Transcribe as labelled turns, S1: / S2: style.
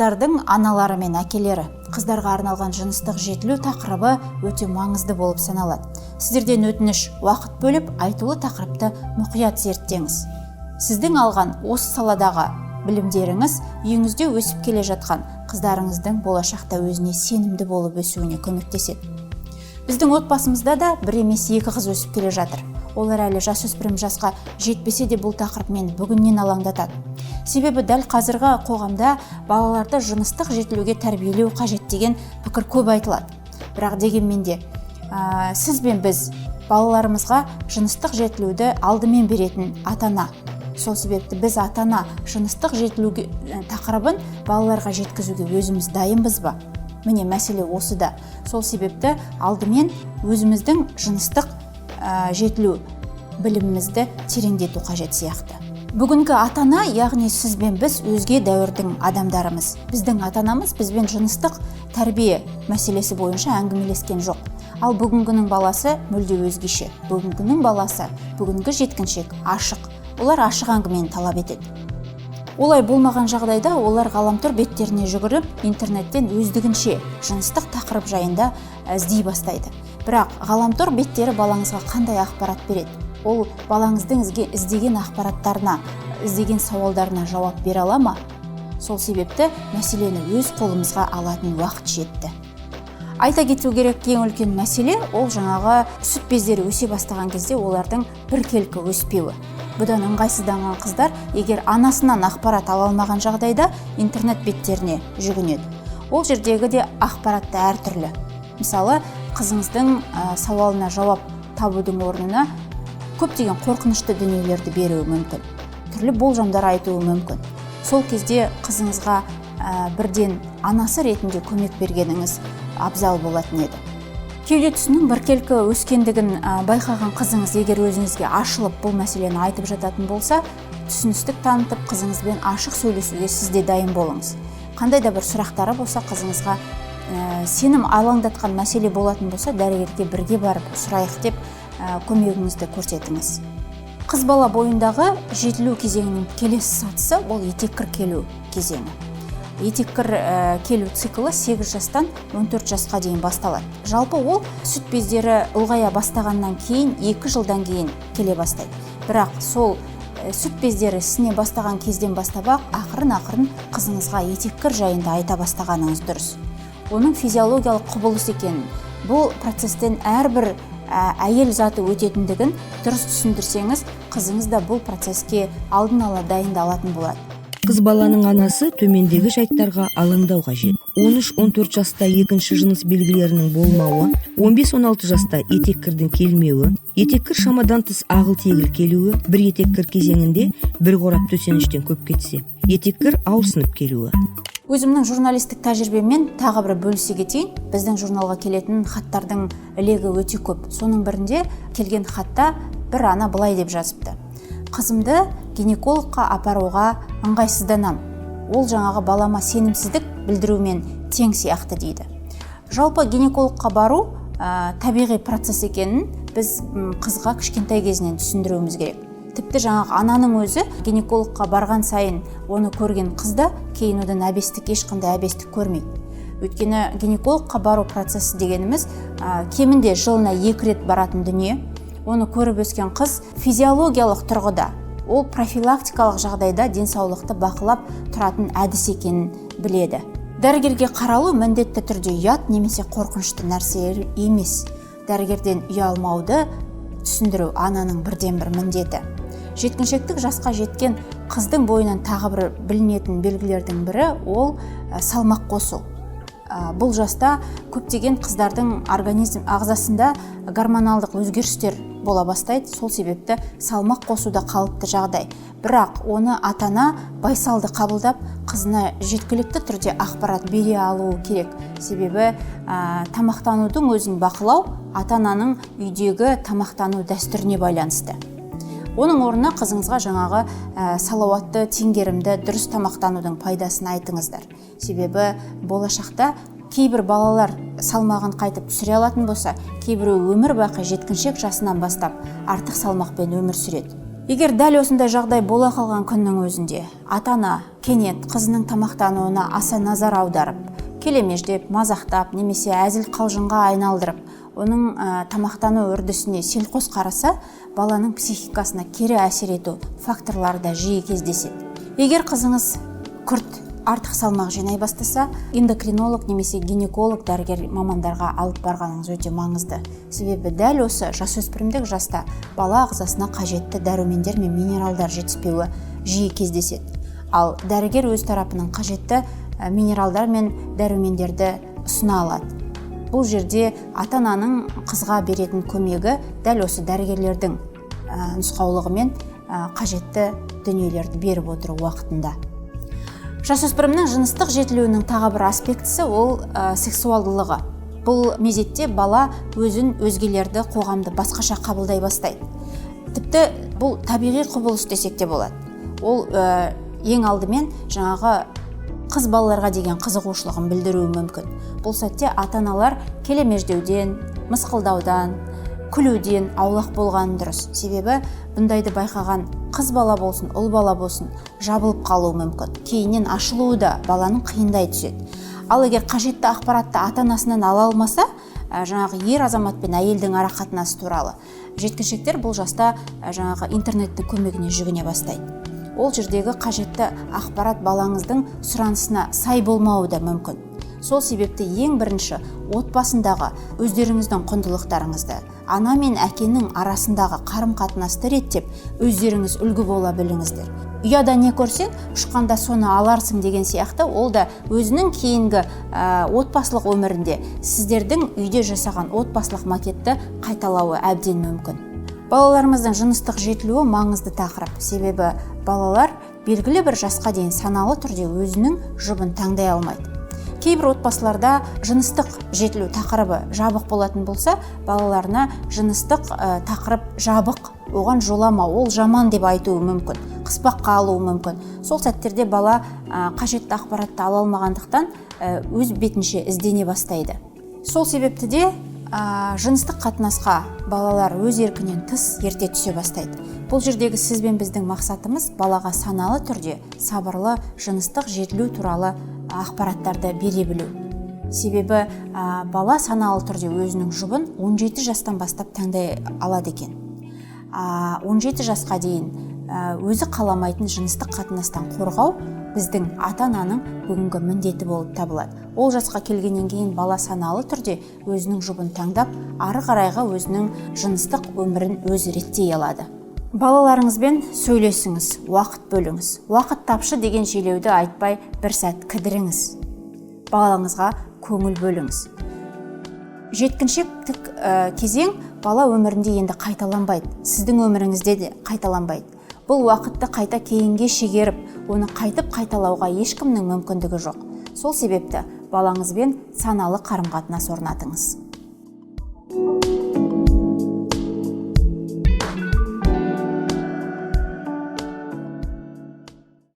S1: қыздардың аналары мен әкелері. Қыздарға арналған жыныстық жетілу тақырыбы өте маңызды болып саналады. Сіздерден өтініш, уақыт бөліп айтулы тақырыпты мұқият зерттеңіз. Сіздің алған осы саладағы білімдеріңіз үйіңізде өсіп келе жатқан қыздарыңыздың болашақта өзіне сенімді болып өсуіне көмектеседі. Біздің отбасымызда да бір емес екі қыз өсіп келе жатыр. Олар әлі жасөспірім жасқа жетпесе де бұл тақырып мені бүгіннен алаңдатады. Себебі дәл қазіргі қоғамда балаларды жыныстық жетілуге тәрбиелеу қажет деген пікір көп айтылады. Бірақ дегенмен де сіз бен біз балаларымызға жыныстық жетілуді алдымен беретін ата-ана. Сол себепті біз ата-ана жыныстық жетілуге тақырыбын балаларға жеткізуге өзіміз дайынбыз ба? Міне мәселе осыда. Сол себепті алдымен өзіміздің жыныстық жетілу білімімізді тереңдету қажет сияқты. Бүгінгі ата-ана, яғни сіз бен біз өзге дәуірдің адамдарымыз. Біздің ата-анамыз бізбен жыныстық тәрбие мәселесі бойынша әңгімелескен жоқ. Ал бүгінгінің баласы мүлде өзгеше. Бүгінгінің баласы, бүгінгі жеткіншек ашық. Олар ашық әңгімені талап етеді. Олай болмаған жағдайда олар ғаламтор беттеріне жүгіріп, интернеттен өздігінше жыныстық тақырып жайында іздей бастайды. Бірақ ғаламтор беттері балаңызға қандай ақпарат береді? Ол балаңыздың іздеген ақпараттарына, іздеген сауалдарына жауап бере ала ма? Сол себепті мәселені өз қолымызға алатын уақыт жетті. Айта кету керек, ең үлкен мәселе ол жаңағы сүт бездері өсе бастаған кезде олардың біркелкі өспеуі. Бұдан ыңғайсызданған қыздар, егер анасынан ақпарат ала алмаған жағдайда интернет беттеріне жүгінеді. Ол жердегі де ақпаратты әртүрлі. Мысалы, қызыңыздың сауалына жауап табудың орнына көптеген қорқынышты дүниелерді беруі мүмкін. Түрлі болжамдар айтуы мүмкін. Сол кезде қызыңызға бірден анасы ретінде көмек бергеніңіз абзал болатын еді. Кеуде тұсының біркелкі өскендігін байқаған қызыңыз егер өзіңізге ашылып бұл мәселені айтып жататын болса, түсіністік танытып қызыңызбен ашық сөйлесуге сіз де дайын болыңыз. Қандай да бір сұрақтары болса қызыңызға сенім алаңдатқан мәселе болатын болса, дәрігерге бірге барып сұрайық деп көмегіңізді көрсетіңіз. Қыз бала бойындағы жетілу кезеңінің келесі сатысы ол етеккір келу кезеңі. Етеккір келу циклы 8 жастан 14 жасқа дейін басталады. Жалпы ол сүт бездері ұлғая бастағаннан кейін 2 жылдан кейін келе бастайды. Бірақ сол сүт бездері ісіне бастаған кезден бастап ақырын қызыңызға етеккір жайында айта бастағаныңыз дұрыс. Оның физиологиялық құбылыс екенін, бұл процестен әрбір әйел заты өтетіндігін дұрыс түсіндірсеңіз, қызыңыз да бұл процеске алдын ала дайындалатын болады.
S2: Қыз баланың анасы төмендегі жайттарға алаңдау қажет. 13-14 жаста екінші жыныс белгілерінің болмауы, 15-16 жаста етеккірдің келмеуі, етеккір шамадан тыс ағыл-тегіл келуі, бір етеккір кезеңінде бір қорап төсеніштен көп кетсе, етеккір ауырсынып келуі.
S1: Өзімнің журналистік тәжірибеммен тағы бір бөлісе кетейін. Біздің журналға келетін хаттардың легі өте көп. Соның бірінде келген хатта бір ана былай деп жазыпты: қызымды гинекологқа апаруға ыңғайсызданам. Ол жаңағы балама сенімсіздік білдірумен тең сияқты дейді. Жалпы гинекологқа бару табиғи процесс екенін біз қызға кішкентай кезінен түсіндіруіміз керек. Тіпті жаңағы ананың өзі гинекологқа барған сайын оны көрген қызда кейін одан ешқандай әбестік көрмейді. Өйткені гинекологқа бару процесі дегеніміз кемінде жылына 2 рет баратын дүние. Оны көріп өскен қыз физиологиялық тұрғыда, ол профилактикалық жағдайда денсаулықты бақылап тұратын әдіс екенін біледі. Дәрігерге қаралу міндетті түрде ұят немесе қорқынышты нәрсе емес. Дәрігерден ұялмауды түсіндіру ананың бірден-бір міндеті. Жеткіншектік жасқа жеткен қыздың бойынан тағы бір білінетін белгілердің бірі ол салмақ қосу. Бұл жаста көптеген қыздардың ағзасында гормоналдық өзгерістер бола бастайды. Сол себепті салмақ қосуда қалыпты жағдай. Бірақ оны ата-ана байсалды қабылдап, қызына жеткілікті түрде ақпарат бере алуы керек. Себебі тамақтанудың өзін бақылау ата-ананың үйдегі тамақтану дәстүріне байланысты. Оның орнына қызыңызға жаңағы салауатты, теңгерімді, дұрыс тамақтанудың пайдасын айтыңыздар. Себебі болашақта кейбір балалар салмағын қайтып түсіре алатын болса, кейбірі өмір бақи жеткіншек жасынан бастап артық салмақпен өмір сүреді. Егер дәл осындай жағдай бола қалған күннің өзінде ата-ана кенет қызының тамақтануына аса назар аударып, келемеждеп, мазақтап немесе әзіл қалжыңға айналдырып, оның тамақтану үрдісіне селқос қараса, баланың психикасына кері әсер ету факторлары да жиі кездеседі. Егер қызыңыз күрт артық салмақ жинай бастаса, эндокринолог немесе гинеколог дәрігер мамандарға алып барғаныңыз өте маңызды. Себебі дәл осы жасөспірімдік жаста бала ағзасына қажетті дәрумендер мен минералдар жетіспеуі жиі кездеседі. Ал дәрігер өз тарапынан қажетті минералдар мен дәрумендерді ұсына алады. Бұл жерде ата-ананың қызға беретін көмегі дәл осы дәрігерлердің нұсқаулығымен қажетті дүниелерді беріп отыру уақытында. Жасөспірімнің жыныстық жетілуінің тағы бір аспектісі ол сексуалдылығы. Бұл мезетте бала өзін, өзгелерді, қоғамды басқаша қабылдай бастайды. Тіпті бұл табиғи құбылыс десек те болады. Ол ең алдымен жаңағы қыз балаларға деген қызығушылығын білдіруі мүмкін. Бұл сәтте ата-аналар келемеждеуден, мысқылдаудан, күлуден аулақ болғаны дұрыс. Себебі бұндайды байқаған қыз бала болсын, ұл бала болсын, жабылып қалуы мүмкін. Кейіннен ашылуы да баланың қиындай түседі. Ал егер қажетті ақпаратты ата-анасынан ала алмаса, жаңағы ер азамат пен әйелдің арақатынасы туралы, жеткіншектер бұл жаста жаңағы интернеттің көмегіне жүгіне бастайды. Ол жердегі қажетті ақпарат балаңыздың сұранысына сай болмауы да мүмкін. Сол себепті ең бірінші отбасындағы өздеріңіздің құндылықтарыңызды, ана мен әкенің арасындағы қарым-қатынасты реттеп, өздеріңіз үлгі бола біліңіздер. Ұяда не көрсең, ұшқанда соны аларсың деген сияқты, ол да өзінің кейінгі отбасылық өмірінде сіздердің үйде жасаған отбасылық макетті қайталауы әбден мүмкін. Балаларымыздың жыныстық жетілуі маңызды тақырып. Себебі балалар белгілі бір жасқа дейін саналы түрде өзінің жұбын таңдай алмайды. Кейбір отбасыларда жыныстық жетілу тақырыбы жабық болатын болса, балаларына жыныстық тақырып жабық, оған жолама, ол жаман деп айтуы мүмкін, қыспаққа алуы мүмкін. Сол сәттерде бала қажетті ақпаратты ала алмағандықтан өз бетінше іздене бастайды. Сол себепті де жыныстық қатынасқа балалар өз еркінен тыс ерте түсе бастайды. Бұл жердегі сіз бен біздің мақсатымыз балаға саналы түрде сабырлы жыныстық жетілу туралы ақпараттарды бере білу. Себебі бала саналы түрде өзінің жұбын 17 жастан бастап таңдай алады екен. 17 жасқа дейін өзі қаламайтын жыныстық қатынастан қорғау біздің ата-ананың бүгінгі міндеті болып табылады. Ол жасқа келгеннен кейін бала саналы түрде өзінің жұбын таңдап, ары қарайға өзінің жыныстық өмірін өзі реттей алады. Балаларыңызбен сөйлесіңіз, уақыт бөліңіз. Уақыт тапшы деген желеуді айтпай, бір сәт кідіріңіз. Балаңызға көңіл бөліңіз. Жеткіншектік кезең бала өмірінде енді қайталанбайды. Сіздің өміріңізде де қайталанбайды. Бұл уақытты қайта кейінге шегеріп, оны қайтып қайталауға ешкімнің мүмкіндігі жоқ. Сол себепті балаңызбен саналы қарым-қатынас орнатыңыз.